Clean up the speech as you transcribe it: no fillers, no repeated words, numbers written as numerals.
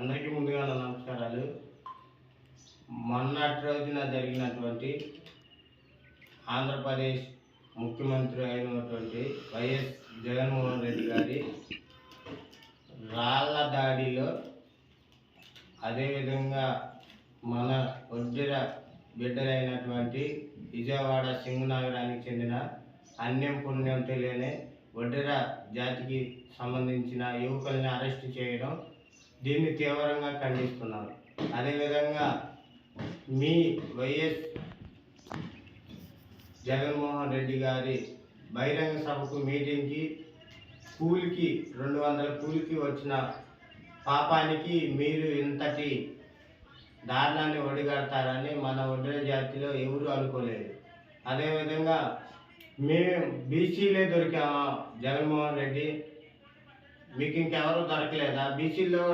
అందరికీ ముందుగా నా నమస్కారాలు. మొన్నటి రోజున జరిగినటువంటి ఆంధ్రప్రదేశ్ ముఖ్యమంత్రి అయినటువంటి వైఎస్ జగన్మోహన్ రెడ్డి గారి రాళ్ల దాడిలో, అదేవిధంగా మన ఒడ్డెర బిడ్డలైనటువంటి విజయవాడ సింగ్ నగరానికి చెందిన అన్యం పుణ్యం తెలియని ఒడ్డెర జాతికి సంబంధించిన యువకుల్ని అరెస్ట్ చేయడం, దీన్ని తీవ్రంగా ఖండిస్తున్నారు. అదేవిధంగా మీ వైఎస్ జగన్మోహన్ రెడ్డి గారి బహిరంగ సభకు మీటింగ్కి కూలికి 200 కూలికి వచ్చిన పాపానికి మీరు ఇంతటి దారుణాన్ని ఒడిగడతారని మన ఒడ్డెర జాతిలో ఎవరు అనుకోలేదు. అదేవిధంగా మేము బీసీలే దొరికామా జగన్మోహన్ రెడ్డి, మీకు ఇంకెవరు దొరకలేదా? బీసీల్లో